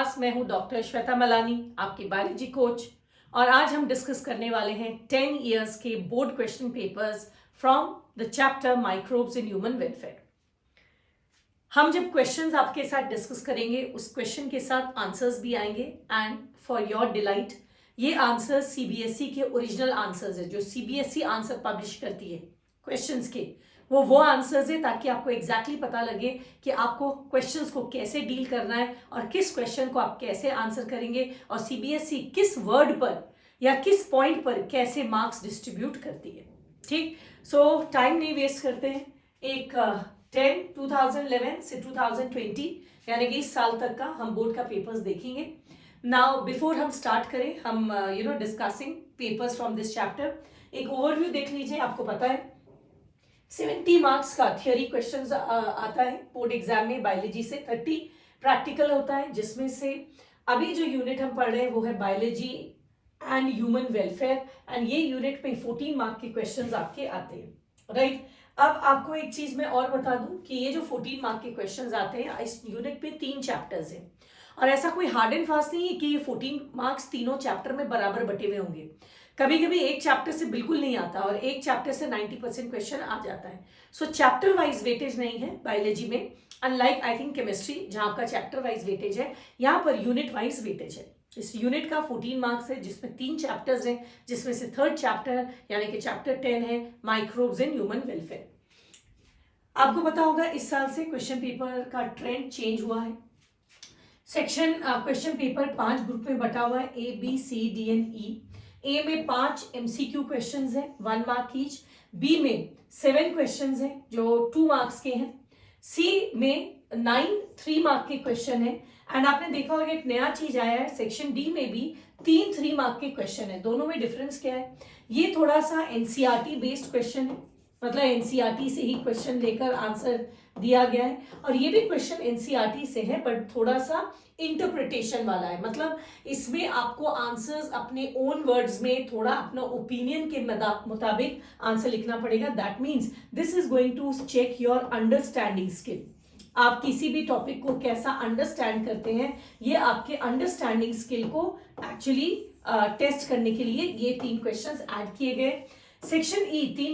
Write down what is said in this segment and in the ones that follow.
Class. मैं हूं doctor Shweta Malani, आपकी बायोलॉजी कोच, और आज हम डिस्कस करने वाले हैं 10 इयर्स के board question papers from the chapter microbes in human welfare. हम जब क्वेश्चंस आपके साथ डिस्कस करेंगे उस क्वेश्चन के साथ आंसर्स भी आएंगे, एंड फॉर योर डिलाइट ये आंसर्स सीबीएसई के ओरिजिनल आंसर्स है, जो सीबीएसई आंसर पब्लिश करती है क्वेश्चंस के, वो आंसर्स है, ताकि आपको एग्जैक्टली पता लगे कि आपको क्वेश्चंस को कैसे डील करना है और किस क्वेश्चन को आप कैसे आंसर करेंगे, और सीबीएसई किस वर्ड पर या किस पॉइंट पर कैसे मार्क्स डिस्ट्रीब्यूट करती है। ठीक, सो टाइम नहीं वेस्ट करते हैं। एक 2011 से 2020 यानी कि इस साल तक का हम बोर्ड का पेपर्स देखेंगे। नाउ बिफोर हम स्टार्ट करें, हम discussing papers from this chapter, एक ओवरव्यू देख लीजिए। आपको पता है 70 मार्क्स का थियोरी क्वेश्चंस आता है बोर्ड एग्जाम में बायोलॉजी से, 30 प्रैक्टिकल होता है, जिसमें से अभी जो यूनिट हम पढ़ रहे हैं वो है biology and human welfare, and ये यूनिट में 14 मार्क के क्वेश्चंस आपके आते हैं। राइट, अब आपको एक चीज मैं और बता दूं कि ये जो 14 मार्क के क्वेश्चंस आते हैं, इस यूनिट में 3 चैप्टर्स हैं, और ऐसा कोई हार्ड एंड फास्ट नहीं है कि ये 14 मार्क्स तीनों चैप्टर में बराबर बटे हुए होंगे। कभी कभी एक चैप्टर से बिल्कुल नहीं आता और एक चैप्टर से 90% क्वेश्चन आ जाता है। सो चैप्टर वाइज वेटेज नहीं है बायोलॉजी में, अनलाइक आई थिंक केमिस्ट्री जहां आपका चैप्टर वाइज वेटेज है, यहाँ पर यूनिट वाइज वेटेज है। इस यूनिट का 14 मार्क्स है, जिसमें 3 चैप्टर्स हैं, जिसमें से थर्ड चैप्टर यानी कि चैप्टर 10 है माइक्रोब्स इन ह्यूमन वेलफेयर। आपको पता होगा इस साल से क्वेश्चन पेपर का ट्रेंड चेंज हुआ है। सेक्शन क्वेश्चन पेपर 5 ग्रुप में बटा हुआ है, A B C D and E. A में 5 एमसीक्यू क्वेश्चंस हैं 1 मार्क ईच, बी में 7 क्वेश्चंस हैं जो 2 मार्क्स के हैं, सी में 9 3 मार्क के क्वेश्चन है, एंड आपने देखा होगा एक नया चीज आया है, सेक्शन डी में भी 3 मार्क के क्वेश्चन है। दोनों में डिफरेंस क्या है, ये थोड़ा सा एनसीईआरटी बेस्ड क्वेश्चन है, मतलब एनसीईआरटी से ही क्वेश्चन लेकर आंसर दिया गया है, और ये भी क्वेश्चन एनसीईआरटी से है बट थोड़ा सा इंटरप्रिटेशन वाला है, मतलब इसमें आपको आंसर्स अपने ओन वर्ड्स में थोड़ा अपना ओपिनियन के मुताबिक आंसर लिखना पड़ेगा। That means this is going to check your understanding skill. आप किसी भी टॉपिक को कैसा अंडरस्टैंड करते हैं, ये आपके अंडरस्टैंडिंग स्किल को एक्चुअली टेस्ट करने के लिए ये 3 क्वेश्चंस ऐड किए गए। सेक्शन ई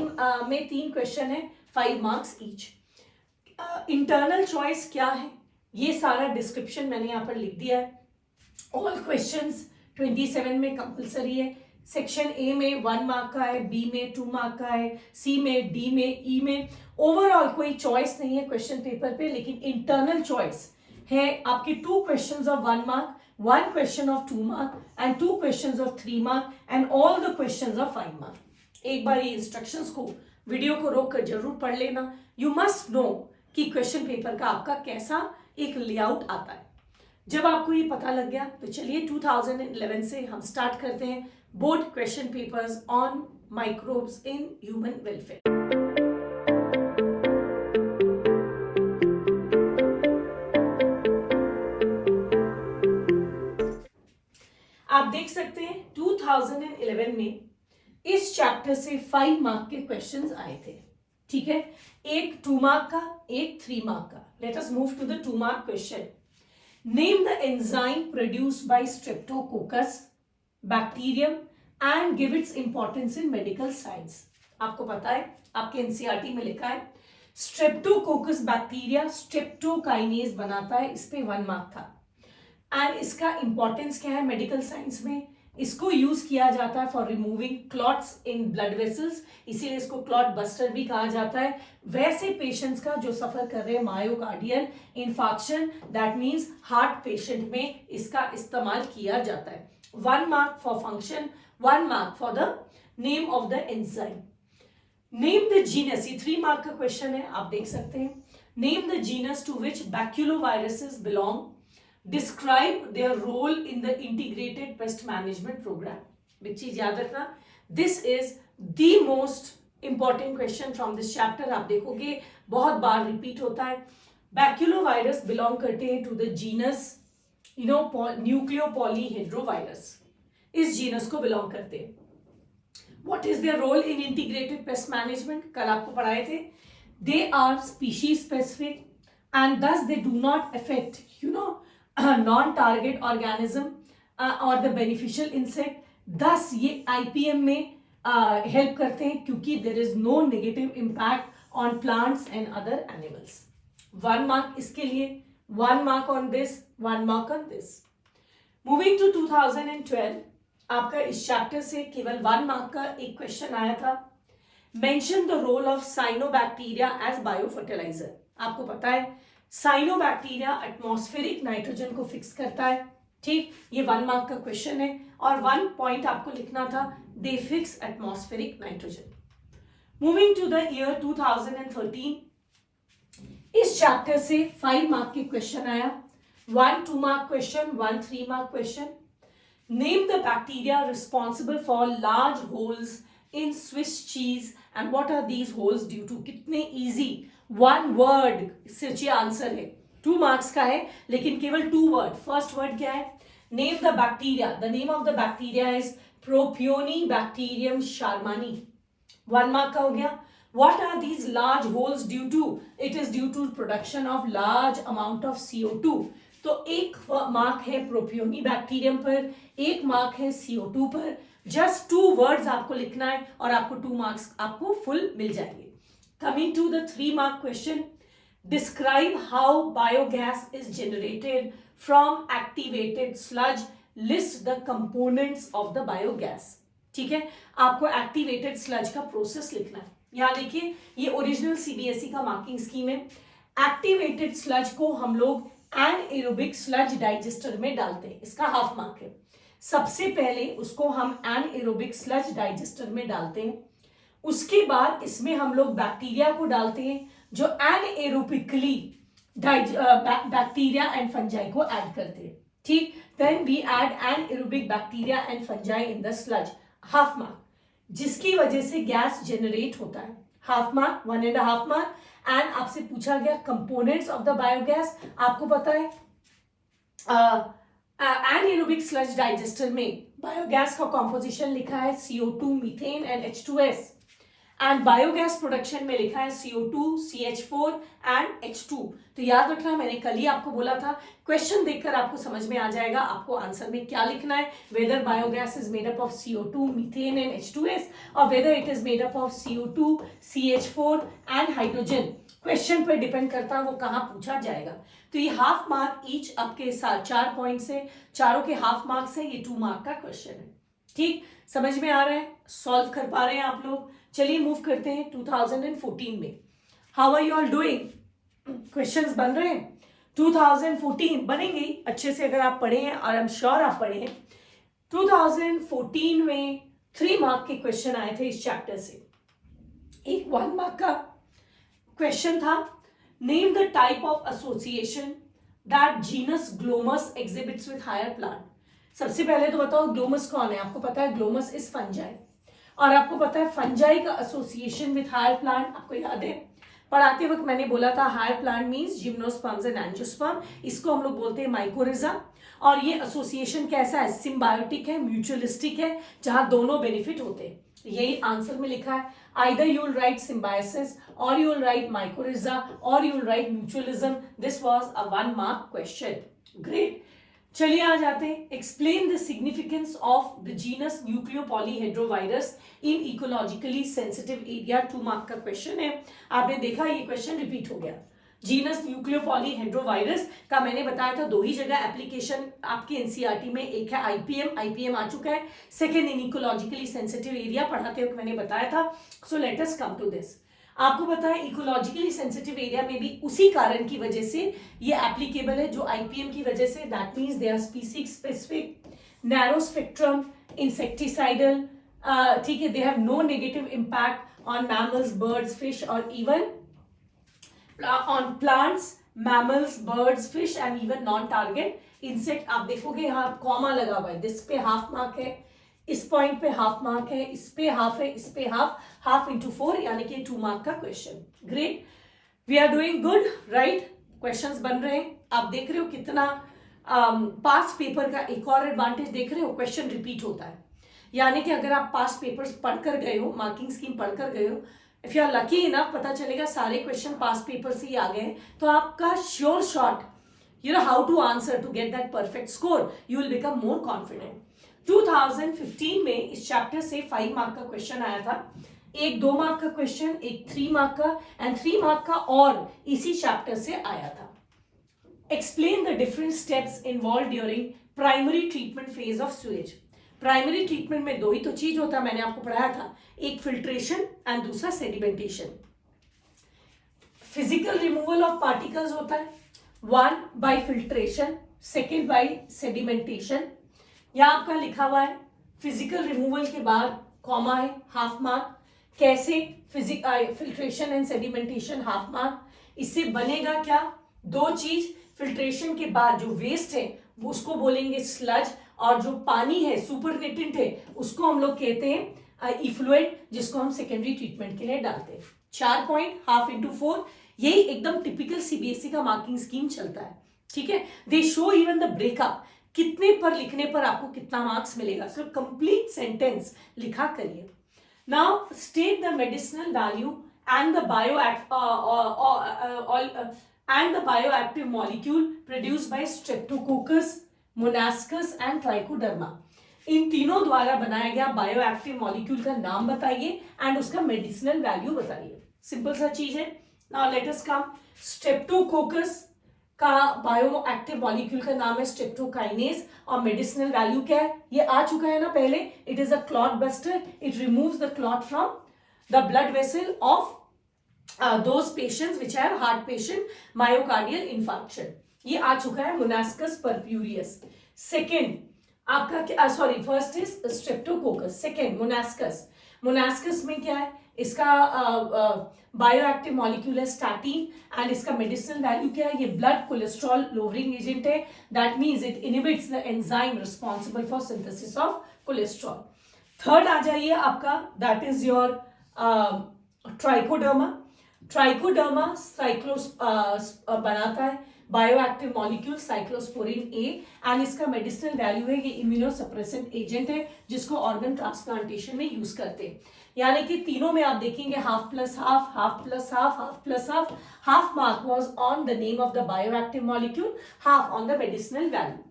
में 3 क्वेश्चन है, 5 मार्क्स ईच। इंटरनल चॉइस क्या है, ये सारा डिस्क्रिप्शन मैंने यहाँ पर लिख दिया है। ऑल क्वेश्चंस 27 में कंपलसरी है। सेक्शन ए में 1 मार्क का है, बी में 2 मार्क का है, सी में, डी में, ई में ओवरऑल कोई चॉइस नहीं है क्वेश्चन पेपर पे, लेकिन इंटरनल चॉइस है आपके 2 questions of 1 mark, 1 question of 2 mark and 2 questions of 3 mark and all the questions of 5 mark. एक बार ये इंस्ट्रक्शंस को वीडियो को रोक कर जरूर पढ़ लेना। यू मस्ट नो कि क्वेश्चन पेपर का आपका कैसा एक लेआउट आता है। जब आपको ये पता लग गया तो चलिए 2011 से हम स्टार्ट करते हैं board question papers on microbes in human welfare. आप देख सकते हैं 2011 में इस चैप्टर से 5 मार्क के क्वेश्चंस आए थे। ठीक है, एक 2 मार्क का, एक 3 मार्क का। Let us move to the 2 mark question. Name the enzyme produced by streptococcus bacterium and give its importance in medical science. आपको पता है, आपके एनसीईआरटी में लिखा है स्ट्रेप्टोकोकस बैक्टीरिया स्ट्रेप्टोकाइनेज बनाता है, इस पे 1 मार्क था। एंड इसका इंपॉर्टेंस क्या है मेडिकल साइंस में, इसको यूज किया जाता है for removing clots in blood vessels, इसीलिए इसको क्लॉट बस्टर भी कहा जाता है। वैसे पेशेंट्स का जो सफर कर रहे हैं myocardial infarction, that means heart patient में इसका इस्तेमाल किया जाता है। 1 mark for function, 1 mark for the name of the enzyme. Name the genus, ये 3 मार्क का क्वेश्चन है, आप देख सकते हैं। Name the genus to which baculoviruses belong, describe their role in the integrated pest management program। एक चीज याद रखना, this is the most important question from this chapter। आप देखोगे बहुत बार रिपीट होता है। बैक्यूलोवायरस बिलोंग करते हैं टू द जीनस न्यूक्लियोपॉलीहेड्रोवायरस, इस जीनस को बिलोंग करते हैं। What is their role in integrated pest management, कल आपको पढ़ाए थे। They are species specific and thus they do not affect non target organism और द बेनिफिशियल इंसेक्ट। 10 ये आईपीएम में हेल्प करते हैं क्योंकि there is no negative impact on plants and other animals. 1 mark इसके लिए, 1 mark on this, 1 mark on this. Moving to 2012, आपका इस चैप्टर से केवल 1 मार्क का एक क्वेश्चन आया था। Mention the role of cyanobacteria as biofertiliser. आपको पता है साइनोबैक्टीरिया एटमॉस्फेरिक नाइट्रोजन को फिक्स करता है, ठीक। ये 1 मार्क का क्वेश्चन है और 1 पॉइंट आपको लिखना था, they fix atmospheric nitrogen. Moving to the year 2013, इस चैप्टर से 5 मार्क के क्वेश्चन आया। 1 2 mark question, 1 3 mark question. Name the bacteria responsible for large holes in Swiss cheese and what are these holes due to. कितने easy, 1 word सिर्फ ये answer है, 2 marks का है लेकिन केवल 2 वर्ड। फर्स्ट वर्ड क्या है, name the bacteria, the name of the bacteria is Propionibacterium shermanii, 1 mark का हो गया। What are these large holes due to? It is due to production of large amount of CO2. तो 1 mark है propioni bacterium पर, 1 mark है CO2 पर। Just 2 words आपको लिखना है और आपको 2 मार्क्स आपको फुल मिल जाएंगे। Coming to the 3 mark question, describe how biogas is generated from activated sludge, list the components of the biogas. ठीक है, आपको एक्टिवेटेड स्लज का प्रोसेस लिखना है। यहां देखिए, ये ओरिजिनल सीबीएसई का मार्किंग स्कीम है। एक्टिवेटेड स्लज को हम लोग एनएरोबिक स्लज डाइजेस्टर में डालते हैं, इसका हाफ मार्क है। सबसे पहले उसको हम एनएरोबिक स्लज डाइजेस्टर में डालते हैं, उसके बाद इसमें हम लोग बैक्टीरिया को डालते हैं जो एनएरोबिकली बैक्टीरिया एंड फंजाई को ऐड करते हैं, ठीक। Then we add anaerobic bacteria and fungi in the sludge, half mark, जिसकी वजह से गैस जनरेट होता है, हाफ मार्क, 1.5 मार्क। एंड आपसे पूछा गया कंपोनेंट्स ऑफ द बायोगैस, आपको पता है एनएरोबिक स्लज डाइजेस्टर में बायोगैस का कॉम्पोजिशन लिखा है CO2, methane and H2S, and biogas production में लिखा है CO2, CH4 एंड H2। तो याद रखना, मैंने कल ही आपको बोला था, क्वेश्चन देखकर आपको समझ में आ जाएगा आपको आंसर में क्या लिखना है, whether biogas is made up of CO2, methane and H2S और whether it is made up of CO2, CH4 and hydrogen. Question पर डिपेंड करता है वो कहाँ पूछा जाएगा। तो ये हाफ मार्क ईच आपके साथ 4 पॉइंट से, चारों के हाफ मार्क्स है, ये 2 मार्क का क्वेश्चन है, ठीक। समझ में आ रहा है, सॉल्व कर पा रहे हैं आप लोग। चलिए मूव करते हैं 2014 में। How are you all doing, questions बन रहे हैं? 2014 बनेंगे अच्छे से अगर आप पढ़े हैं, और आई एम श्योर आप पढ़े हैं। 2014 में 3 मार्क के क्वेश्चन आए थे इस चैप्टर से। एक 1 मार्क का क्वेश्चन था, name the type of association that genus Glomus exhibits with higher plant. सबसे पहले तो बताओ ग्लोमस कौन है, आपको पता है ग्लोमस इज फंजाई, और आपको पता है फंजाई का एसोसिएशन विथ हायर प्लांट, आपको याद है पढ़ाते वक्त मैंने बोला था higher plant means gymnosperms and angiosperm, इसको हम लोग बोलते हैं माइकोरिजा। और ये एसोसिएशन कैसा है, सिम्बायोटिक है, म्यूचुअलिस्टिक है, जहां दोनों बेनिफिट होते हैं। यही आंसर में लिखा है, either you will write symbiosis और यू विल राइट माइकोरिजा और you will write mutualism. This was a 1 mark question, great. चलिए आ जाते हैं, explain the significance of the genus nucleopolyhedrovirus in ecologically sensitive area, 2 mark का question है। आपने देखा ये क्वेश्चन रिपीट हो गया। जीनस न्यूक्लियोपॉलीहेड्रोवायरस का मैंने बताया था 2 ही जगह एप्लीकेशन आपके एनसीईआरटी में, एक है आईपीएम आ चुका है, second in ecologically sensitive area पढ़ाते वक्त मैंने बताया था। So let us come to this. आपको पता है इकोलॉजिकली सेंसिटिव एरिया में भी उसी कारण की वजह से ये एप्लीकेबल है जो आईपीएम की वजह से, that means they are species specific, narrow spectrum, insecticidal, ठीक है, they have no negative impact on mammals, birds, fish और even on plants, mammals, birds, fish and even non target insect. आप देखोगे यहाँ कॉमा लगा हुआ है, दिस पे हाफ मार्क है, इस पॉइंट पे हाफ मार्क है, इस पे हाफ है, इस पे हाफ इंटू 4 यानी कि 2 मार्क का question. Great, we are doing good, right. Questions बन रहे हैं, आप देख रहे हो कितना पास्ट पेपर का एक और एडवांटेज देख रहे हो, क्वेश्चन रिपीट होता है। यानी कि अगर आप पास्ट पेपर्स पढ़कर गए हो, मार्किंग स्कीम पढ़कर गए हो, if you are lucky enough, पता चलेगा सारे क्वेश्चन पास्ट पेपर से ही आ गए हैं, तो आपका sure shot you know how to answer to get that perfect score, you will become more confident. 2015 में इस चैप्टर से 5 मार्क का क्वेश्चन आया था, एक 2 मार्क का क्वेश्चन, एक 3 मार्क का एंड 3 मार्क का और इसी चैप्टर से आया था. Explain the different steps involve during primary treatment phase of sewage. Primary treatment में 2 ही तो चीज होता है, मैंने आपको पढ़ाया था, एक फिल्ट्रेशन एंड दूसरा sedimentation. Physical removal of particles होता है, 1 bye filtration, second by sedimentation. यहां आपका लिखा हुआ है फिजिकल रिमूवल के बाद कॉमा है, हाफ मार्क. कैसे? Filtration and sedimentation, half mark. इससे बनेगा क्या? 2 चीज. फिल्ट्रेशन के बाद जो वेस्ट है वो उसको बोलेंगे स्लज, और जो पानी है सुपरनेटेंट है उसको हम लोग कहते हैं इफ्लुएंट, जिसको हम सेकेंडरी ट्रीटमेंट के लिए डालते हैं. 4 पॉइंट, हाफ इंटू 4. यही एकदम टिपिकल सीबीएसई का मार्किंग स्कीम चलता है. ठीक है, दे शो इवन द ब्रेकअप, कितने पर लिखने पर आपको कितना मार्क्स मिलेगा. सो कंप्लीट सेंटेंस लिखा करिए. Now state the medicinal value and the bioactive molecule produced by Streptococcus, Monascus and Trichoderma. इन तीनों द्वारा बनाया गया बायोएक्टिव मॉलिक्यूल का नाम बताइए एंड उसका मेडिसिनल वैल्यू बताइए. सिंपल सा चीज है. नाउ लेट अस कम. स्ट्रेप्टोकोकस का बायोएक्टिव मॉलिक्यूल का नाम है स्ट्रेप्टोकाइनेज, और मेडिसिनल वैल्यू क्या है? ये आ चुका है ना पहले. It is a clot buster. It removes the clot from the blood vessel of those patients which have heart patient myocardial infarction. ये आ चुका है मोनास्कस परप्यूरियस. सेकेंड आपका sorry, first is Streptococcus, second Monascus. Monascus में क्या है? इसका bioactive molecule है स्टैटिन, एंड इसका मेडिसिनल वैल्यू क्या है? ये ब्लड कोलेस्ट्रॉल लोअरिंग एजेंट है. That means it inhibits the enzyme responsible for synthesis of cholesterol. Third आ जाइए आपका, that is your Trichoderma. Trichoderma साइक्लोस बनाता है bioactive molecule cyclosporin A, and इसका मेडिसिनल वैल्यू है, ये इम्यूनोसप्रेसेंट एजेंट है जिसको ऑर्गन ट्रांसप्लांटेशन में यूज करते हैं. यानी कि तीनों में आप देखेंगे half plus half, half plus half, half plus half. Half mark was on the name of the bioactive molecule, half on the medicinal value.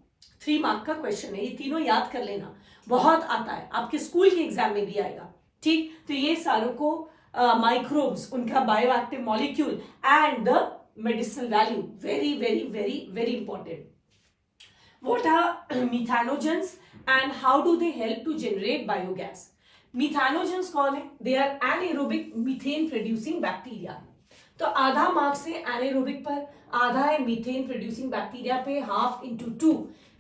3 mark का क्वेश्चन है. ये तीनों याद कर लेना, बहुत आता है, आपके स्कूल के एग्जाम में भी आएगा. ठीक, तो ये सारों को माइक्रोब्स, उनका bioactive molecule and the medicinal value, very very very very important. What are methanogens and how do they help to generate biogas? Methanogens कौन है? They are anaerobic methane producing bacteria. तो आधा मार्क्स है anaerobic पर, आधा है methane producing bacteria पे. Half into 2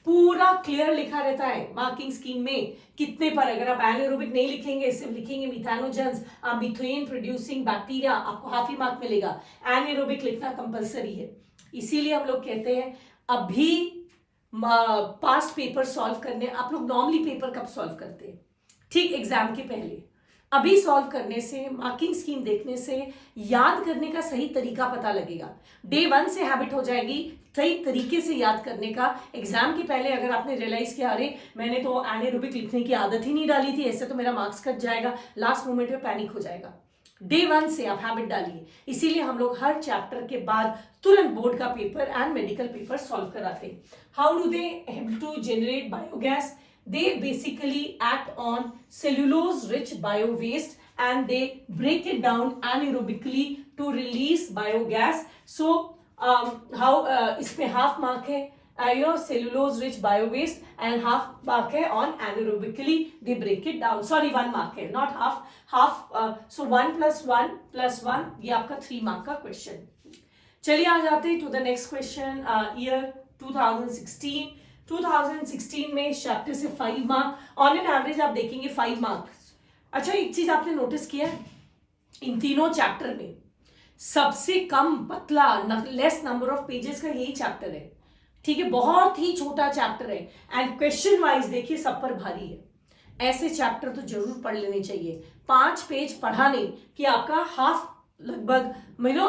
पूरा क्लियर लिखा रहता है मार्किंग स्कीम में कितने पर. अगर आप एनाएरोबिक नहीं लिखेंगे, सिर्फ लिखेंगे मिथेनोजेंस मीथेन प्रोड्यूसिंग बैक्टीरिया, आपको हाफ ही मार्क मिलेगा. एनाएरोबिक लिखना कंपलसरी है. इसीलिए हम लोग कहते हैं अभी पास्ट पेपर सॉल्व करने, आप लोग नॉर्मली पेपर कब सॉल्व करते हैं? ठीक एग्जाम के पहले. अभी सॉल्व करने से, मार्किंग स्कीम देखने से याद करने का सही तरीका पता लगेगा. डे 1 से हैबिट हो जाएगी सही तरीके से याद करने का. एग्जाम के पहले अगर आपने रियलाइज किया अरे मैंने तो एनाएरोबिक लिखने की आदत ही नहीं डाली थी, ऐसे तो मेरा मार्क्स कट जाएगा, लास्ट मोमेंट में पैनिक हो जाएगा. डे 1 से आप हैबिट डालिए. इसीलिए हम लोग हर चैप्टर के बाद तुरंत बोर्ड का paper and medical paper solve कराते हैं. How do they help to generate biogas? They basically act on cellulose rich bio waste and they break it down anaerobically to release biogas. So how इसमें half mark है cellulose rich bio waste and half mark है on anaerobically they break it down. Sorry 1 mark है, not half. So 1 plus 1 plus 1 ये आपका 3 mark का question. चलिए आ जाते हैं to the next question. Year 2016 में इस चैप्टर से 5 मार्क ऑन एन एवरेज आप देखेंगे 5 मार्क्स. अच्छा, एक चीज आपने नोटिस किया, इन तीनों चैप्टर में सबसे कम पतला लेस नंबर ऑफ पेजेस का यही चैप्टर है. ठीक है, बहुत ही छोटा चैप्टर है एंड क्वेश्चन वाइज देखिए सब पर भारी है. ऐसे चैप्टर तो जरूर पढ़ लेने चाहिए. 5 पेज पढ़ा नहीं कि आपका हाफ लगभग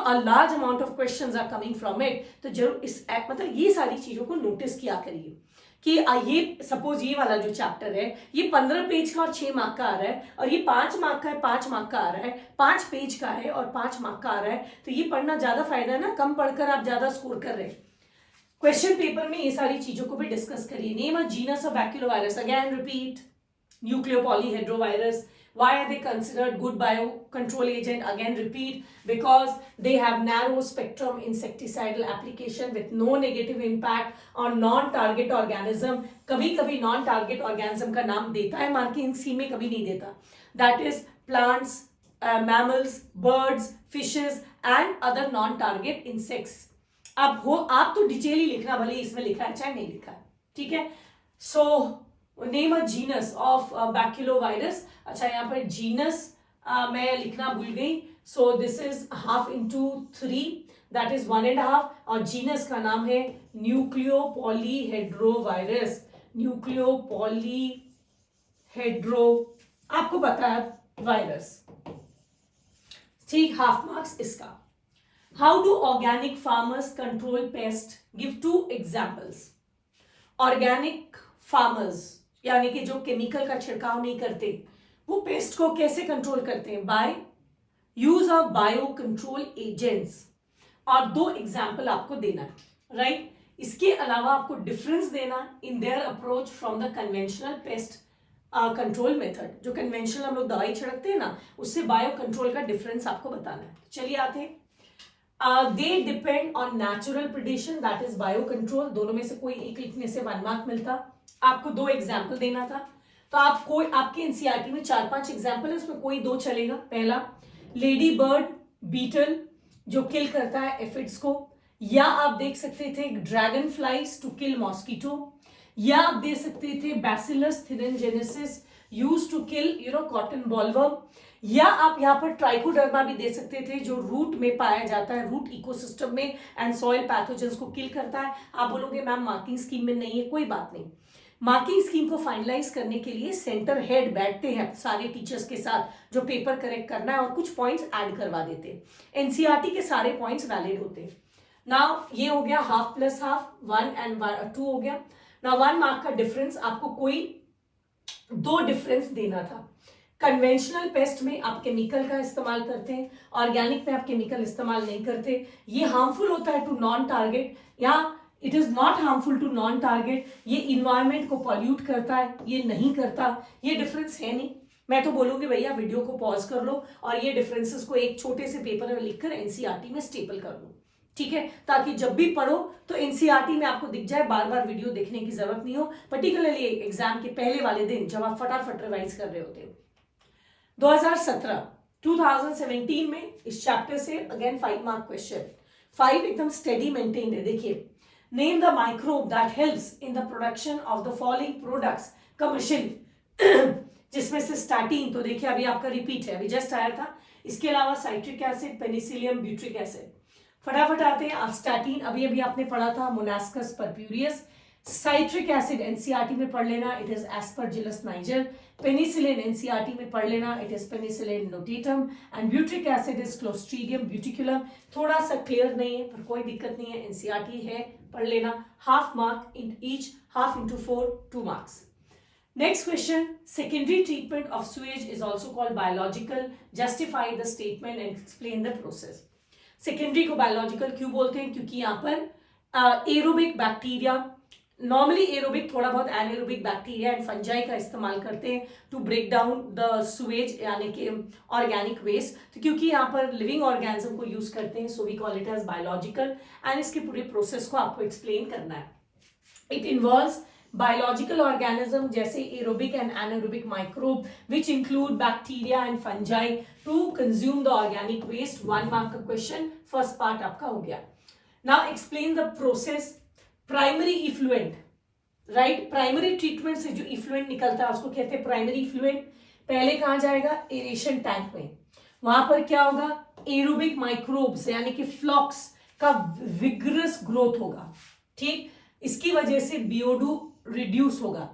a large amount of questions are coming from it. तो जरूर इस मतलब ये सारी चीजों को नोटिस किया करिए कि ये सपोज ये वाला जो चैप्टर है ये 15 पेज का और 6 मार्क का आ रहा है, और ये 5 मार्क का है, 5 मार्क का आ रहा है, 5 पेज का है और 5 मार्क का आ रहा है. तो ये पढ़ना ज्यादा फायदा है ना, कम पढ़कर आप ज्यादा स्कोर कर रहे हैं. क्वेश्चन पेपर में ये सारी चीजों को भी डिस्कस करिए. Name a genus of baculovirus. Again repeat. Nucleopolyhedrovirus. Why are they considered good biocontrol agent? Again repeat, because they have narrow spectrum insecticidal application with no negative impact on non-target organism. कभी कभी non-target organism का नाम देता है marking scheme में, कभी नहीं देता. That is plants, mammals, birds, fishes and other non-target insects. अब हो आप तो डिटेल ही लिखना, भले इसमें लिखा है चाहे नहीं लिखा है, ठीक है. So name a genus of baculovirus. अच्छा यहाँ पर जीनस मैं लिखना भूल गई. So this is half into 3, that is 1.5. और जीनस का नाम है न्यूक्लियोपॉलीहेड्रोवायरस. न्यूक्लियोपॉलीहेड्रो, आपको पता है वायरस, ठीक. हाफ मार्क्स इसका. How do organic farmers control paste? Give 2 examples. Organic farmers यानी कि जो केमिकल का छिड़काव नहीं करते, वो पेस्ट को कैसे कंट्रोल करते हैं? By use of bio control agents. और 2 एग्जाम्पल आपको देना है, राइट. इसके अलावा आपको डिफरेंस देना in their approach from the conventional pest control method. जो कन्वेंशनल हम लोग दवाई छिड़कते हैं ना, उससे बायो कंट्रोल का डिफरेंस आपको बताना है. चलिए आते हैं. They depend on natural predation, that is bio control. दोनों में से कोई एक लिखने से 1 मार्क मिलता. आपको 2 एग्जाम्पल देना था, तो आप कोई आपके एनसीईआरटी में 4-5 एग्जाम्पल है, उसमें कोई 2 चलेगा. पहला, लेडी बर्ड बीटल जो किल करता है एफिड्स को, या आप देख सकते थे dragonflies to kill mosquito, या आप देख सकते थे bacillus thuringiensis use to kill cotton bollworm, या आप यहाँ पर ट्राइकोडर्मा भी दे सकते थे जो रूट में पाया जाता है, रूट इकोसिस्टम में, एंड सॉइल पैथोजेंस को किल करता है. आप बोलोगे मैम मार्किंग स्कीम में नहीं है, कोई बात नहीं. मार्किंग स्कीम को फाइनलाइज करने के लिए सेंटर हेड बैठते हैं सारे टीचर्स के साथ, जो पेपर करेक्ट करना है और कुछ पॉइंट्स ऐड करवा देते हैं. एनसीईआरटी के सारे पॉइंट्स वैलिड होते हैं. नाउ ये हो गया हाफ प्लस हाफ, 1 and 2 हो गया. नाउ 1 मार्क का डिफरेंस, आपको कोई 2 डिफरेंस देना था. कन्वेंशनल पेस्ट में आप केमिकल का इस्तेमाल करते हैं, ऑर्गेनिक में आप केमिकल इस्तेमाल नहीं करते. ये हार्मफुल होता है टू नॉन टारगेट, या it is not harmful to non target. ये इन्वायरमेंट को पॉल्यूट करता है, ये नहीं करता. ये डिफरेंस है नहीं. मैं तो बोलूंगी भैया वीडियो को पॉज कर लो और ये डिफरेंसेस को एक छोटे से पेपर में लिखकर एनसीईआरटी में स्टेपल कर लो, ठीक है, ताकि जब भी पढ़ो तो एनसीईआरटी में आपको दिख जाए, बार बार वीडियो देखने की जरूरत नहीं हो, पर्टिकुलरली एग्जाम के पहले वाले दिन जब आप फटाफट रिवाइज कर रहे होते हो. 2017 में इस चैप्टर से अगेन 5 मार्क क्वेश्चन. 5 एकदम स्टेडी मेंटेन्ड है. देखिए, name the microbe that helps in the production of the following products commercially. जिसमें से स्टैटिन, तो देखिए अभी आपका रिपीट है, अभी जस्ट आया था. इसके अलावा citric acid, Penicillium, butyric acid. फटाफट आते हैं. आप स्टैटिन अभी अभी आपने पढ़ा था, monascus purpureus. Citric acid NCERT में पढ़ लेना, it is aspergillus niger. Penicillin NCERT में पढ़ लेना, it is penicillin notatum. And butyric acid is clostridium butylicum. थोड़ा सा क्लियर नहीं है पर कोई दिक्कत नहीं है, एनसीईआरटी है, पढ़ लेना. Half mark in each, half into 4, 2 marks. Next question, secondary treatment of sewage is also called biological. Justify the statement and explain the process. Secondary को biological क्यों बोलते हैं? क्योंकि यहाँ पर एरोबिक बैक्टीरिया, नॉर्मली एरोबिक, थोड़ा बहुत एनारोबिक बैक्टीरिया एंड फंजाई का इस्तेमाल करते हैं to break down the sewage यानी कि ऑर्गेनिक वेस्ट. तो क्योंकि यहाँ पर लिविंग ऑर्गेनिज्म को यूज करते हैं, so we call it as biological. And इसके पूरे प्रोसेस को आपको एक्सप्लेन करना है. इट इन्वॉल्व्स biological organism जैसे aerobic and anaerobic microbe which include bacteria and fungi to consume the organic waste. 1 mark का question, first part आपका हो गया. Now explain the process. Primary effluent, right? Primary treatment से जो effluent निकलता है उसको कहते हैं primary effluent. पहले कहाँ जाएगा? एरेशन टैंक में. वहां पर क्या होगा? एरोबिक माइक्रोब्स यानी कि फ्लॉक्स का विग्रस ग्रोथ होगा, ठीक. इसकी वजह से CO2 रिड्यूस होगा.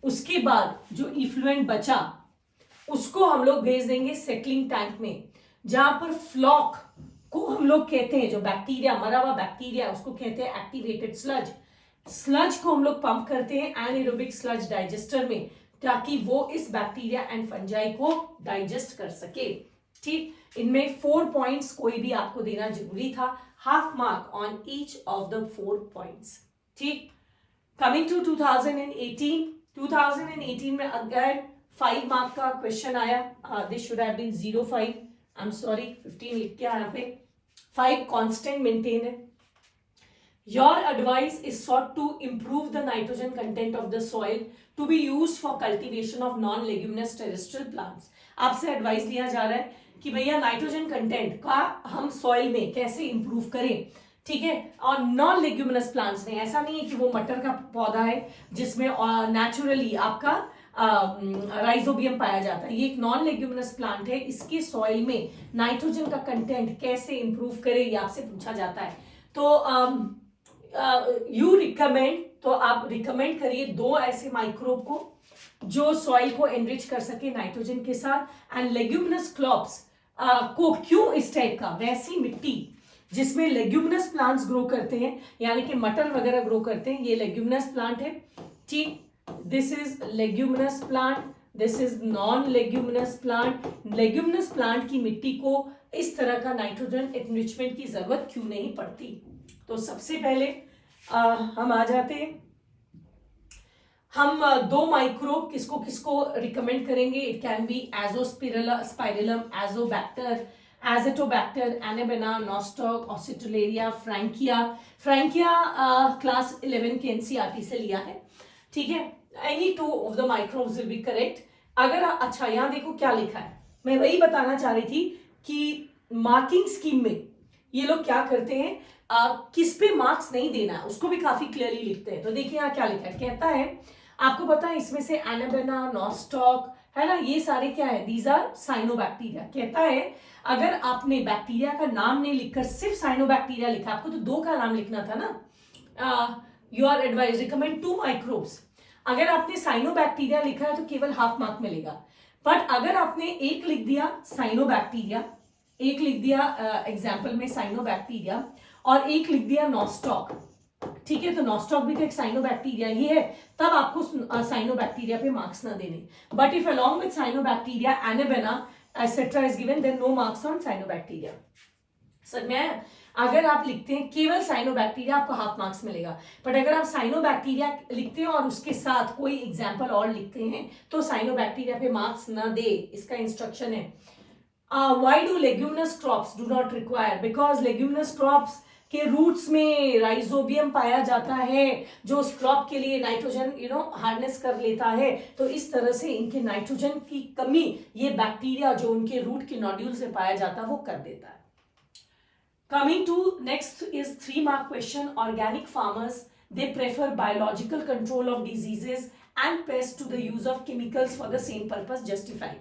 उसके बाद जो इफ्लुएंट बचा उसको हम लोग भेज देंगे सेटलिंग टैंक में, जहां पर फ्लॉक को हम लोग कहते हैं, जो बैक्टीरिया, मरा हुआ बैक्टीरिया, उसको कहते हैं एक्टिवेटेड स्लज. स्लज को हम लोग पंप करते हैं एनाएरोबिक स्लज डाइजेस्टर में, ताकि वो इस बैक्टीरिया एंड फंजाई को डाइजेस्ट कर सके, ठीक. इनमें 4 पॉइंट्स कोई भी आपको देना जरूरी था. Half mark on each of the 4 points. ठीक, कमिंग टू 2018 में अगेन 5 मार्क का क्वेश्चन आया. This should have been 05. I am sorry, 15 लिख के यहाँ पे 5 कांस्टेंट मेंटेन है. Your advice is sought to improve the nitrogen content of the soil to be used for cultivation of non-leguminous terrestrial plants. आपसे advice लिया जा रहा है कि भैया नाइट्रोजन कंटेंट का हम सॉइल में कैसे इंप्रूव करें. ठीक है, और नॉन लेग्यूमिनस प्लांट्स में ऐसा नहीं है कि वो मटर का पौधा है जिसमें नेचुरली आपका राइजोबियम पाया जाता है. ये एक नॉन लेग्यूमिनस प्लांट है. इसके सॉइल में नाइट्रोजन का कंटेंट कैसे इंप्रूव करे ये आपसे पूछा जाता है. तो यू रिकमेंड, तो आप रिकमेंड करिए 2 ऐसे माइक्रोब को जो सॉइल को एनरिच कर सके नाइट्रोजन के साथ. एंड लेग्यूमिनस क्रॉप्स को क्यों इस टाइप का, वैसी मिट्टी जिसमें लेग्यूमिनस प्लांट्स ग्रो करते हैं, यानी कि मटर वगैरह ग्रो करते हैं. ये लेग्यूमिनस प्लांट है. ठीक, this is leguminous plant, this is non leguminous plant. Leguminous plant की मिट्टी को इस तरह का नाइट्रोजन एनरिचमेंट की जरूरत क्यों नहीं पड़ती. तो सबसे पहले हम आ जाते हैं, हम 2 माइक्रोब किसको किसको रिकमेंड करेंगे. It can be azospirillum, azobacter, azotobacter, anabaena, nostoc, oscillatoria, frankia. Frankia class 11 के एनसीईआरटी से लिया है. ठीक है, any 2 of the microbes will be correct. अगर अच्छा यहां देखो क्या लिखा है, मैं वही बताना चाह रही थी कि मार्किंग स्कीम में ये लोग क्या करते हैं, किस पे मार्क्स नहीं देना है उसको भी काफी क्लियरली लिखते हैं. तो देखिए यहाँ क्या लिखा है, कहता है आपको पता है इसमें से एनाबेना, नॉस्टॉक है ना, ये सारे क्या है, दीज आर साइनोबैक्टीरिया. कहता है अगर आपने बैक्टीरिया का नाम नहीं लिखकर सिर्फ साइनोबैक्टीरिया लिखा, आपको तो 2 का नाम लिखना था ना. You are advise recommend 2 microbes. अगर आपने साइनोबैक्टीरिया लिखा है तो केवल हाफ मार्क मिलेगा. बट अगर आपने एक लिख दिया साइनोबैक्टीरिया, एक लिख दिया एग्जाम्पल में साइनोबैक्टीरिया, और एक लिख दिया नॉस्टॉक, ठीक है, तो नॉस्टॉक भी तो एक साइनोबैक्टीरिया ही है, तब आपको साइनोबैक्टीरिया पे मार्क्स ना देने. But if along with cyanobacteria Anabaena etcetera is given, then no marks on cyanobacteria. Sir मैं अगर आप लिखते हैं केवल साइनोबैक्टीरिया आपको हाफ मार्क्स मिलेगा. बट अगर आप साइनोबैक्टीरिया लिखते हैं और उसके साथ कोई एग्जाम्पल और लिखते हैं तो साइनोबैक्टीरिया पे मार्क्स ना दे. इसका इंस्ट्रक्शन है. Why do leguminous crops do not require? Because leguminous crops के रूट्स में राइजोबियम पाया जाता है जो उस क्रॉप के लिए नाइट्रोजन हार्नेस कर लेता है. तो इस तरह से इनके नाइट्रोजन की कमी ये बैक्टीरिया जो उनके रूट के नोड्यूल से पाया जाता है वो कर देता है. Coming to next is 3 mark question. Organic farmers they prefer biological control of diseases and pest to the use of chemicals for the same purpose. Justify.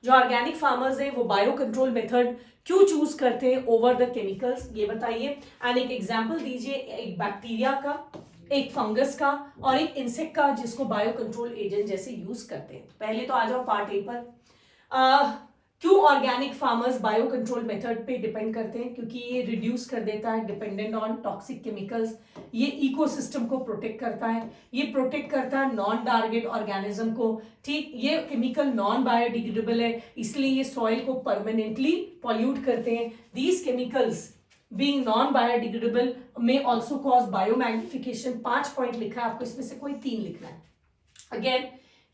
जो ऑर्गेनिक फार्मर्स है वो बायो कंट्रोल मेथड क्यों choose करते हैं over the chemicals, ये बताइए. And एक example दीजिए, एक बैक्टीरिया का, एक फंगस का और एक इंसेक्ट का जिसको बायो कंट्रोल एजेंट जैसे यूज करते हैं. पहले तो आ जाओ पार्ट ए पर. क्यों organic farmers bio control method पे डिपेंड करते हैं? क्योंकि ये रिड्यूस कर देता है डिपेंडेंट ऑन टॉक्सिक केमिकल्स. ये इकोसिस्टम को प्रोटेक्ट करता है, ये प्रोटेक्ट करता है नॉन टारगेट ऑर्गेनिज्म को. ठीक, ये केमिकल नॉन बायोडिग्रेडेबल है इसलिए ये सॉइल को परमानेंटली पॉल्यूट करते हैं. These chemicals being non biodegradable में ऑल्सो कॉज बायोमैग्निफिकेशन. 5 पॉइंट लिखा है, आपको इसमें से कोई 3 लिखना है. अगेन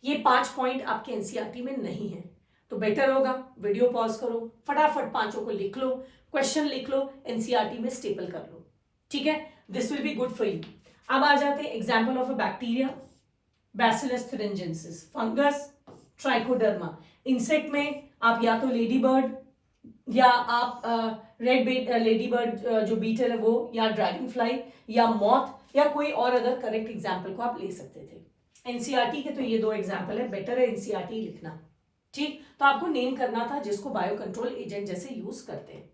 ये 5 पॉइंट आपके एनसीईआरटी में नहीं है, तो बेटर होगा वीडियो पॉज करो, फटाफट 5 को लिख लो, क्वेश्चन लिख लो, एनसीईआरटी में स्टेपल कर लो. ठीक है, this will be good for you. अब आ जाते हैं example of a bacteria, bacillus thuringiensis, fungus, trichoderma. Insect में आप या तो लेडी बर्ड या आप रेड लेडी बर्ड जो बीटल है वो, या ड्रैगन फ्लाई या मॉथ या कोई और अदर करेक्ट एग्जाम्पल को आप ले सकते थे. एनसीईआरटी के तो ये 2 एग्जाम्पल है, बेटर है एनसीईआरटी लिखना. ठीक, तो आपको नेम करना था जिसको बायो कंट्रोल एजेंट जैसे यूज करते हैं.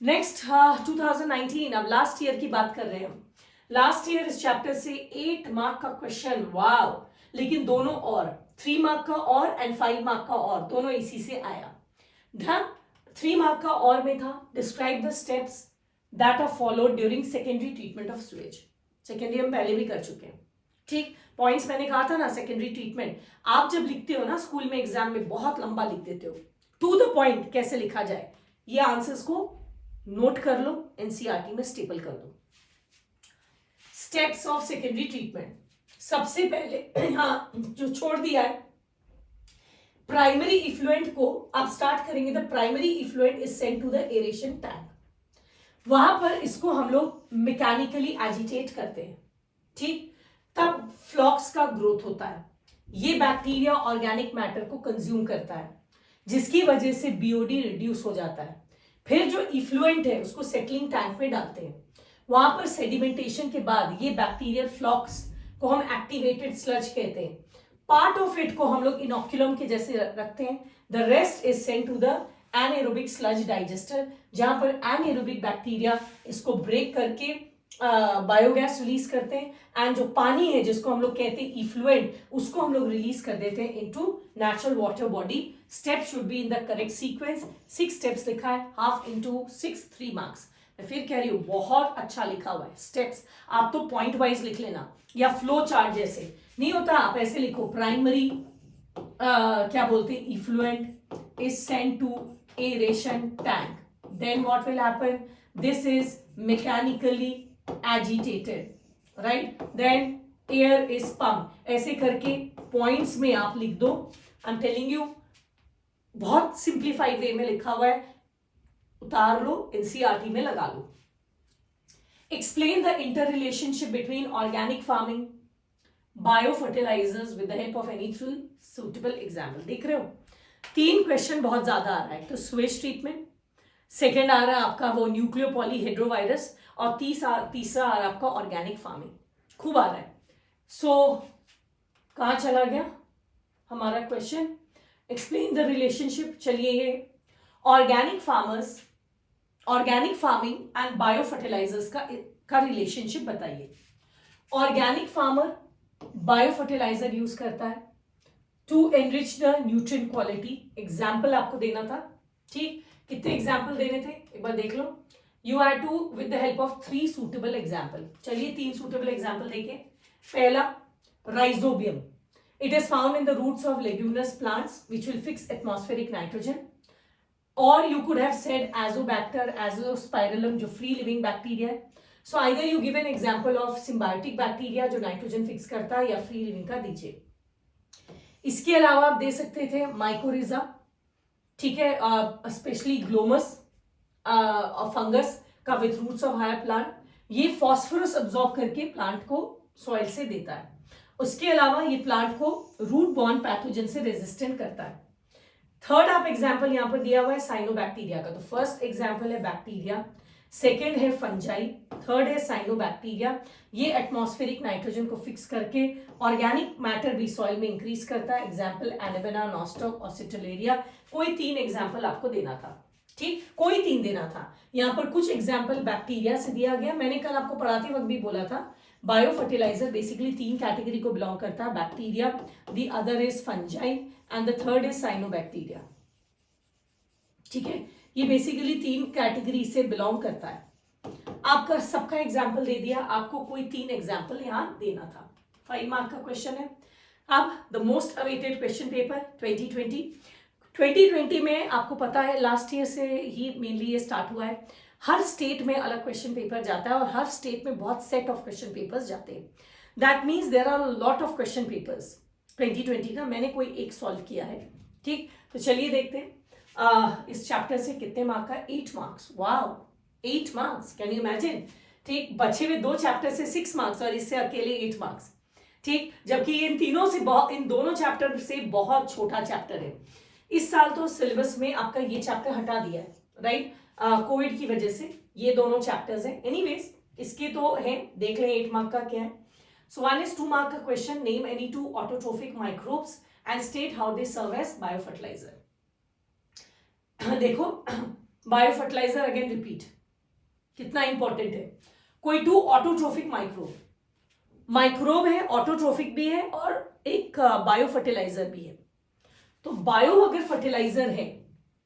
नेक्स्ट 2019, अब लास्ट ईयर की बात कर रहे हैं हम. लास्ट ईयर इस चैप्टर से 8 मार्क का क्वेश्चन, वाव, लेकिन दोनों और 3 मार्क का और एंड 5 मार्क का और दोनों इसी से आया. ध्यान, 3 मार्क का और में था describe the steps that are followed during secondary treatment of sewage. Secondary हम पहले भी कर चुके हैं. ठीक, पॉइंट्स मैंने कहा था ना, सेकेंडरी ट्रीटमेंट आप जब लिखते हो ना स्कूल में एग्जाम में बहुत लंबा लिख देते हो. टू द पॉइंट कैसे लिखा जाए, ये आंसर्स को नोट कर लो, एनसीईआरटी में स्टेपल कर दो. Steps of secondary treatment. सबसे पहले यहाँ जो छोड़ दिया है, प्राइमरी इफ्लुएंट को आप स्टार्ट करेंगे। The primary effluent is sent to the aeration tank. वहां पर इसको हम लोग मैकेनिकली एजिटेट करते हैं, ठीक। तब फ्लॉक्स का ग्रोथ होता है। ये बैक्टीरिया ऑर्गेनिक मैटर को कंज्यूम करता है, जिसकी वजह से बीओडी रिड्यूस हो जाता है। फिर जो इफ्लुएंट है उसको सेटलिंग टैंक में डालते हैं। वहां पर सेडिमेंटेशन के बाद ये बैक्टीरियल फ्लॉक्स को हम एक्टिवेटेड स्लज कहते हैं। पार्ट ऑफ इट को हम लोग इनोक्यूलम के जैसे रखते हैं। The rest is sent to the anaerobic sludge digester, जहां पर एनाएरोबिक बैक्टीरिया इसको ब्रेक करके बायोगैस रिलीज करते हैं। एंड जो पानी है जिसको हम लोग कहते हैं इफ्लुएंट, उसको हम लोग रिलीज कर देते हैं into natural water body. Step should be in the correct sequence. 6 steps लिखा है, हाफ इंटू 6, 3 मार्क्स। मैं फिर कह रही हूँ, बहुत अच्छा लिखा हुआ है स्टेप्स। आप तो पॉइंट वाइज लिख लेना, या फ्लो चार्ट जैसे नहीं होता, आप ऐसे लिखो। प्राइमरी क्या बोलते हैं, effluent is sent to aeration tank, then what will happen, this is mechanically agitated, right, then air is pumped। ऐसे करके पॉइंट्स में आप लिख दो। आई एम टेलिंग यू, बहुत सिंप्लीफाइड वे में लिखा हुआ है, उतार लो, एनसीईआरटी में लगा लो। Explain the interrelationship between organic farming, bio fertilisers with the help of any 3 suitable example. देख रहे हो, 3 क्वेश्चन बहुत ज्यादा आ रहा है। तो स्वेज ट्रीटमेंट, सेकेंड आ रहा है आपका वो न्यूक्लियोपॉलीहेड्रोवायरस, और तीसरा आ रहा है आपका ऑर्गेनिक फार्मिंग। खूब आ रहा है। सो कहाँ चला गया हमारा क्वेश्चन, एक्सप्लेन द रिलेशनशिप। चलिए, ये organic farmers, organic farming and bio fertilisers का रिलेशनशिप बताइए। Organic farmer bio fertiliser use करता है to enrich the nutrient quality. Example आपको देना था, ठीक। कितने एग्जाम्पल देने थे एक बार देख लो। You have to with the help of 3 suitable example. चलिए 3 सुटेबल एग्जाम्पल देखें। पहला, rhizobium, it is found in the roots of leguminous plants which will fix atmospheric nitrogen. और you could have said azobacter, azospirillum, जो free living bacteria है। So either you give an example of symbiotic bacteria जो nitrogen fix करता है, या free living का दीजिए। इसके अलावा आप दे सकते थे माइकोरिजा, ठीक है, स्पेशली ग्लोमस फंगस का with roots of higher plant. ये फॉस्फोरस अब्सॉर्ब करके प्लांट को सॉइल से देता है। उसके अलावा ये प्लांट को रूट बॉर्न पैथोजन से रेजिस्टेंट करता है। थर्ड आप एग्जाम्पल यहां पर दिया हुआ है साइनोबैक्टीरिया का। तो फर्स्ट एग्जाम्पल है बैक्टीरिया, सेकेंड है फंजाई, थर्ड है साइनोबैक्टीरिया। ये एटमॉस्फेरिक नाइट्रोजन को फिक्स करके ऑर्गेनिक मैटर भी सॉइल में इंक्रीज करता है। एग्जाम्पल एनेबेना, नॉस्टॉक और सिटलेरिया। कोई 3 एग्जाम्पल आपको देना था, ठीक, कोई 3 देना था। यहाँ पर कुछ एग्जाम्पल बैक्टीरिया से दिया गया। मैंने कल आपको पढ़ाते वक्त भी बोला था, बायो फर्टिलाइजर बेसिकली 3 कैटेगरी को बिलोंग करता है, bacteria, the other is fungi and the third is cyanobacteria, ठीक है। ये बेसिकली 3 कैटेगरी से बिलोंग करता है। आपका सबका एग्जाम्पल दे दिया, आपको कोई 3 एग्जाम्पल यहां देना था। 5 मार्क का क्वेश्चन है। अब the most awaited question paper 2020 में आपको पता है लास्ट ईयर से ही मेनली ये स्टार्ट हुआ है। हर स्टेट में अलग क्वेश्चन पेपर जाता है और हर स्टेट में बहुत सेट ऑफ क्वेश्चन पेपर्स जाते हैं। That means there are lot of question papers 2020 का। मैंने कोई एक सॉल्व किया है, ठीक। तो चलिए देखते हैं इस चैप्टर से कितने मार्क का। 8 marks. Wow, 8 marks, can you imagine, ठीक। बचे हुए 2 चैप्टर से 6 मार्क्स और इससे अकेले 8 मार्क्स, ठीक। जबकि इन दोनों चैप्टर से बहुत छोटा चैप्टर है। इस साल तो सिलेबस में आपका ये चैप्टर हटा दिया है, राइट, कोविड की वजह से। ये दोनों चैप्टर्स हैं। एनीवेज, इसके तो है, देख लें 8 मार्क का क्या है। सो 1 is 2 मार्क का question, name any 2 autotrophic microbes and state how they serve as biofertiliser. देखो, बायोफर्टिलाइजर अगेन रिपीट, कितना इंपॉर्टेंट है। कोई 2 ऑटोट्रोफिक माइक्रोब है, ऑटोट्रोफिक भी है और एक बायोफर्टिलाइजर भी है। तो बायो अगर फर्टिलाइजर है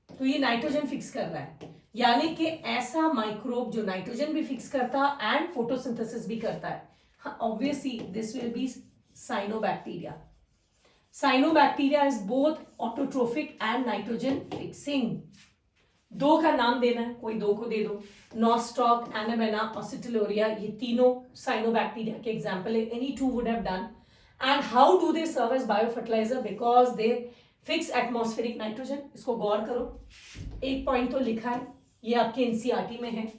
तो ये नाइट्रोजन फिक्स कर रहा है, यानी कि ऐसा माइक्रोब जो नाइट्रोजन भी फिक्स करता है एंड फोटोसिंथेसिस भी करता है। Obviously this will be cyanobacteria. Cyanobacteria is both autotrophic and nitrogen fixing. दो का नाम देना है, कोई दो को दे दो। नॉस्टॉक, एनाबेना, ऑसिटिलोरिया, ये तीनों साइनोबैक्टीरिया के एग्जाम्पल है। Any two would have done. And how do they serve as biofertiliser? Because they fix atmospheric nitrogen. इसको गौर करो, एक पॉइंट तो लिखा है, ये आपके एनसीईआरटी में है,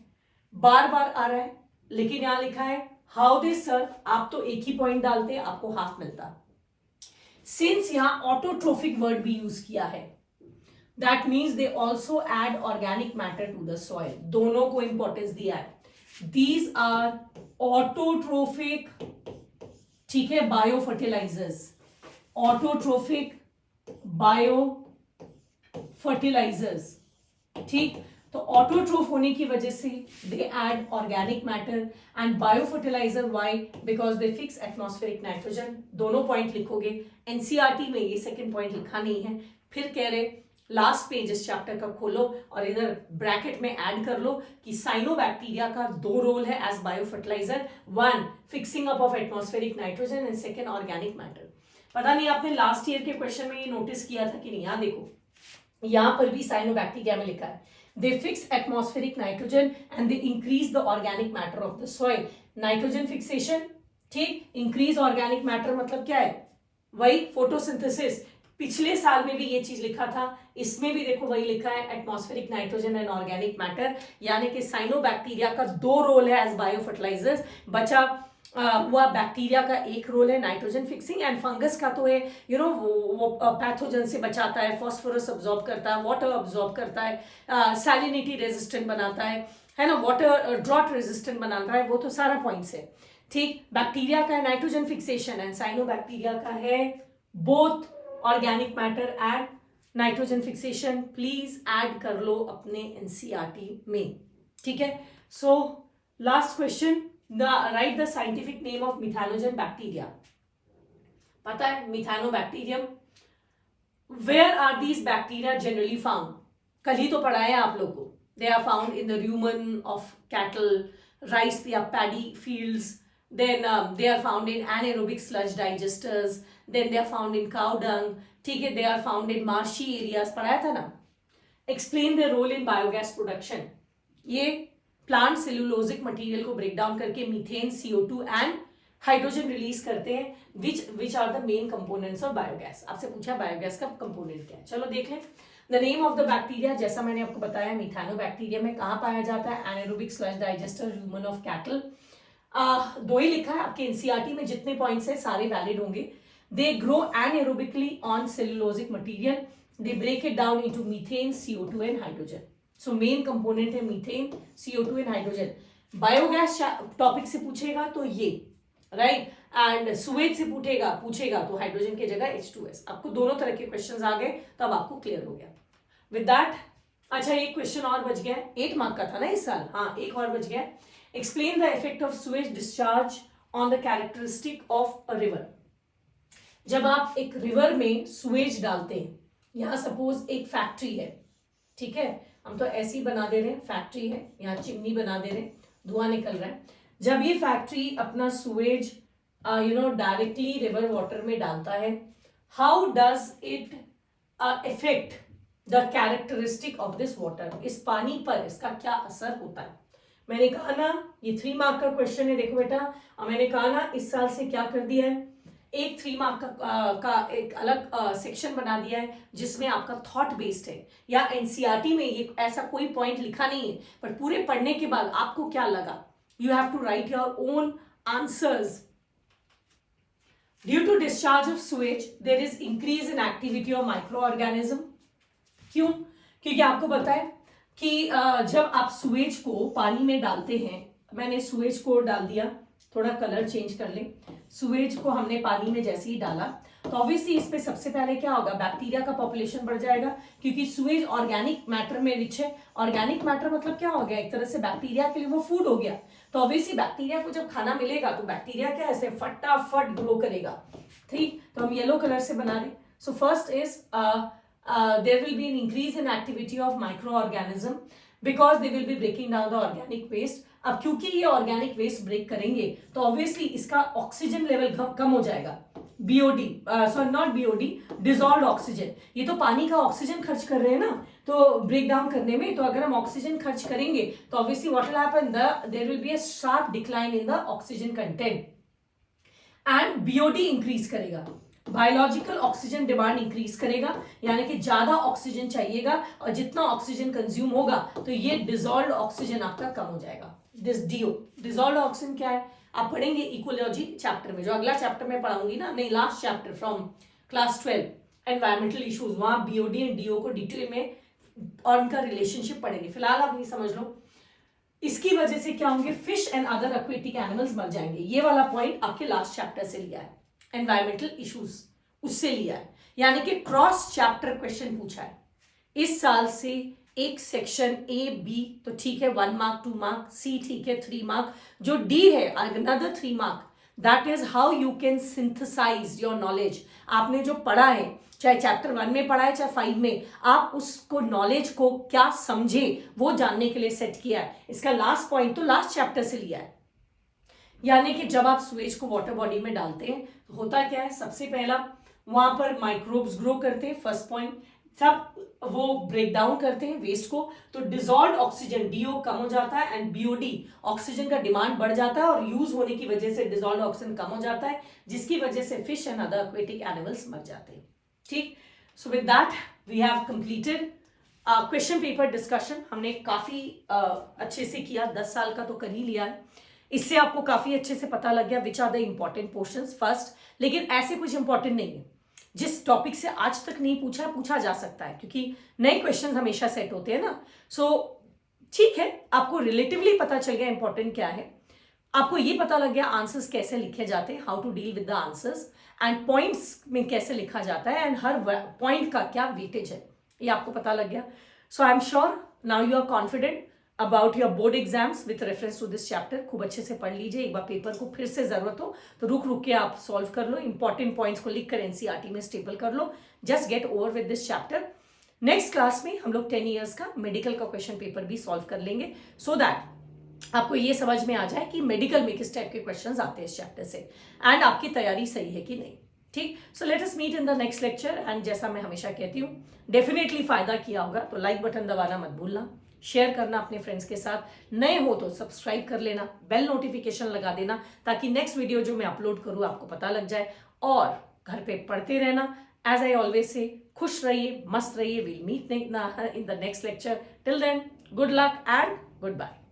बार बार आ रहा है, लेकिन यहां लिखा है हाउ दे सर्व। आप तो एक ही पॉइंट डालते, आपको हाफ मिलता। सिंस यहां ऑटोट्रोफिक वर्ड भी यूज किया है, that means they also add organic matter to the soil. दोनों को इंपॉर्टेंस दिया है। दीज आर ऑटोट्रोफिक, ठीक है, bio fertilisers. Autotrophic bio fertilisers, ठीक। तो ऑटोट्रोफ होने की वजह से they add organic matter and bio fertiliser. Why? Because they fix atmospheric nitrogen. दोनों पॉइंट लिखोगे। एनसीईआरटी में ये सेकंड पॉइंट लिखा नहीं है। फिर कह रहे लास्ट पेज इस चैप्टर का खोलो और इधर ब्रैकेट में ऐड कर लो कि साइनोबैक्टीरिया का दो रोल है as bio fertiliser. One, fixing up of atmospheric nitrogen and second, organic matter. पता नहीं आपने लास्ट ईयर के क्वेश्चन में ये नोटिस किया था कि नहीं। यहां देखो, यहां पर भी साइनोबैक्टीरिया में लिखा है they fix atmospheric nitrogen and they increase the organic matter of the soil. Nitrogen fixation, ठीक। इंक्रीज ऑर्गेनिक मैटर मतलब क्या है? वही फोटोसिंथेसिस। पिछले साल में भी ये चीज लिखा था, इसमें भी देखो वही लिखा है, atmospheric nitrogen and organic matter. यानी कि साइनोबैक्टीरिया का दो रोल है एज बायो फर्टिलाइजर्स। बचा हुआ बैक्टीरिया का एक रोल है नाइट्रोजन फिक्सिंग, एंड फंगस का तो है वो पैथोजन से बचाता है, फॉस्फोरस अब्जॉर्ब करता है, वाटर अब्जॉर्ब करता है, सैलिनिटी रेजिस्टेंट बनाता है ना, वाटर ड्रॉट रेजिस्टेंट बनाता है, वो तो सारा पॉइंट्स है, ठीक। बैक्टीरिया का है नाइट्रोजन फिक्सेशन एंड साइनोबैक्टीरिया का है both organic matter and nitrogen fixation. Please add कर लो अपने एनसीईआरटी में, ठीक है। So last question, write the scientific name of Methanogen bacteria. पता है मिथानोबैक्टीरियम। Where are these bacteria generally found? कल ही तो पढ़ाया आप लोग को। They are found in the rumen of cattle, rice या paddy fields. Then they are found in anaerobic sludge digesters. Then they are found in cow dung. ठीक है, they are found in marshy areas. पढ़ाया था ना। Explain their role in biogas production. ये plant cellulosic material को break down करके methane, CO2 and hydrogen release करते हैं, which are the main components of biogas. आपसे पूछा बायोगैस का कंपोनेंट क्या है, चलो देख लें। The name of the bacteria, जैसा मैंने आपको बताया, मिथानोबैक्टीरिया में कहाँ पाया जाता है? Anaerobic sludge digester, human of cattle. दो ही लिखा है, आपके एनसीईआरटी में जितने पॉइंट्स है सारे वैलिड होंगे। They grow anaerobically on cellulosic material, they break it down into methane, CO2 and hydrogen. So main component है methane, CO2 and hydrogen. Biogas topic से पूछेगा तो ये, राइट, एंड सुएज से पूछेगा तो हाइड्रोजन की जगह H2S। आपको दोनों तरह के क्वेश्चंस आ गए, तब आपको क्लियर हो गया विद दैट। अच्छा, एक क्वेश्चन और बच गया, 8 मार्क का था ना इस साल, हाँ एक और बच गया। Explain the effect of Suez discharge on the characteristic of a river. जब आप एक रिवर में सुएज डालते हैं, यहां सपोज एक फैक्ट्री है, ठीक है, हम तो ऐसे ही बना दे रहे हैं, फैक्ट्री है, यहाँ चिमनी बना दे रहे हैं, धुआं निकल रहा है। जब ये फैक्ट्री अपना सुएज डायरेक्टली रिवर वाटर में डालता है, how does it effect the characteristic of this water? इस पानी पर इसका क्या असर होता है? मैंने कहा ना, ये 3 मार्क का क्वेश्चन है, देखो बेटा, और मैंने कहा ना इस साल से क्या कर दिया है, एक 3 मार्क का एक अलग सेक्शन बना दिया है जिसमें आपका थॉट बेस्ड है। या एनसीईआरटी में ये ऐसा कोई पॉइंट लिखा नहीं है, पर पूरे पढ़ने के बाद आपको क्या लगा, you have to write your own answers. Due to discharge of sewage there is increase in activity of micro organism. क्यों? क्योंकि आपको पता है कि जब आप सुएज को पानी में डालते हैं, मैंने सुएज को डाल दिया, थोड़ा कलर चेंज कर ले। सुएज को हमने पानी में जैसे ही डाला तो ऑब्वियसली इस पे सबसे पहले क्या होगा, बैक्टीरिया का पॉपुलेशन बढ़ जाएगा, क्योंकि सुएज ऑर्गेनिक मैटर में रिच है। ऑर्गेनिक मैटर मतलब क्या हो गया, एक तरह से बैक्टीरिया के लिए वो फूड हो गया। तो ऑब्वियसली बैक्टीरिया को जब खाना मिलेगा तो बैक्टीरिया क्या ऐसे फटाफट ग्रो करेगा, ठीक। तो हम येलो कलर से बना रहे। So first is there will be an increase in activity of micro organism because they will be breaking down the organic waste. अब क्योंकि ये ऑर्गेनिक वेस्ट ब्रेक करेंगे तो ऑब्वियसली इसका ऑक्सीजन लेवल कम हो जाएगा, BOD, sorry not BOD, dissolve oxygen. ये तो पानी का ऑक्सीजन खर्च कर रहे हैं ना, तो ब्रेक डाउन करने में, तो अगर हम ऑक्सीजन खर्च करेंगे तो obviously what will happen, there will be a sharp decline in the oxygen content and BOD increase करेगा, बायोलॉजिकल ऑक्सीजन डिमांड इंक्रीज करेगा, यानी कि ज्यादा ऑक्सीजन चाहिएगा, और जितना ऑक्सीजन कंज्यूम होगा तो ये डिजॉल्व ऑक्सीजन आपका कम हो जाएगा। दिस डीओ, डिजॉल्व ऑक्सीजन क्या है आप पढ़ेंगे इकोलॉजी चैप्टर में, जो अगला चैप्टर में पढ़ाऊंगी ना, नहीं last chapter from class 12 environmental issues, वहां बीओडी एंड डीओ को डिटेल में और उनका रिलेशनशिप पढ़ेंगे। फिलहाल आप ये समझ लो इसकी वजह से क्या होंगे, fish and other aquatic animals मर जाएंगे। ये वाला पॉइंट आपके लास्ट चैप्टर से लिया है, एनवायरमेंटल इश्यूज उससे लिया है, यानी कि क्रॉस चैप्टर क्वेश्चन पूछा है इस साल से। एक सेक्शन ए बी तो ठीक है 1 मार्क 2 मार्क, सी ठीक है 3 मार्क, जो डी है another 3 mark, that is how you can synthesise your knowledge. आपने जो पढ़ा है, चाहे चैप्टर 1 में पढ़ा है चाहे 5 में, आप उसको नॉलेज को क्या समझे वो जानने के लिए सेट किया है। इसका लास्ट पॉइंट तो लास्ट चैप्टर से लिया है, यानी कि जब आप सुएज को वाटर बॉडी में डालते हैं तो होता क्या है, सबसे पहला वहां पर माइक्रोब्स ग्रो करते हैं, फर्स्ट पॉइंट, सब वो ब्रेक डाउन करते हैं वेस्ट को, तो डिजॉल्व ऑक्सीजन डीओ कम हो जाता है एंड बीओडी ऑक्सीजन का डिमांड बढ़ जाता है, और यूज होने की वजह से डिजॉल्व ऑक्सीजन कम हो जाता है, जिसकी वजह से fish and other aquatic animals मर जाते हैं। ठीक, so with that we have completed question paper discussion. हमने काफी अच्छे से किया, 10 साल का तो कर ही लिया है, इससे आपको काफी अच्छे से पता लग गया which are the important portions first. लेकिन ऐसे कुछ इंपॉर्टेंट नहीं है जिस टॉपिक से आज तक नहीं पूछा जा सकता है, क्योंकि नए क्वेश्चन हमेशा सेट होते हैं ना। सो ठीक है, आपको रिलेटिवली पता चल गया इंपॉर्टेंट क्या है, आपको ये पता लग गया आंसर्स कैसे लिखे जाते हैं, how to deal with the answers, and points में कैसे लिखा जाता है, एंड हर पॉइंट का क्या वेटेज है, ये आपको पता लग गया। So I am sure now you are confident about your board exams with reference to this chapter. खूब अच्छे से पढ़ लीजिए, एक बार पेपर को फिर से जरूरत हो तो रुक रुक के आप सॉल्व कर लो, इंपॉर्टेंट पॉइंट्स को लिख कर एनसीईआरटी में स्टेबल कर लो, just get over with this chapter. Next class में हम लोग 10 ईयर्स का मेडिकल का क्वेश्चन पेपर भी सॉल्व कर लेंगे, सो दैट आपको ये समझ में आ जाए कि मेडिकल में किस टाइप के क्वेश्चंस आते हैं इस चैप्टर से, एंड आपकी तैयारी सही है कि नहीं। ठीक, so let us meet in the next lecture, and जैसा मैं हमेशा कहती हूँ डेफिनेटली फायदा किया होगा तो लाइक बटन दबाना मत भूलना, शेयर करना अपने फ्रेंड्स के साथ, नए हो तो सब्सक्राइब कर लेना, बेल नोटिफिकेशन लगा देना, ताकि नेक्स्ट वीडियो जो मैं अपलोड करूँ आपको पता लग जाए, और घर पे पढ़ते रहना। एज आई ऑलवेज से, खुश रहिए, मस्त रहिए। Will meet in the next lecture, till then good luck and good bye.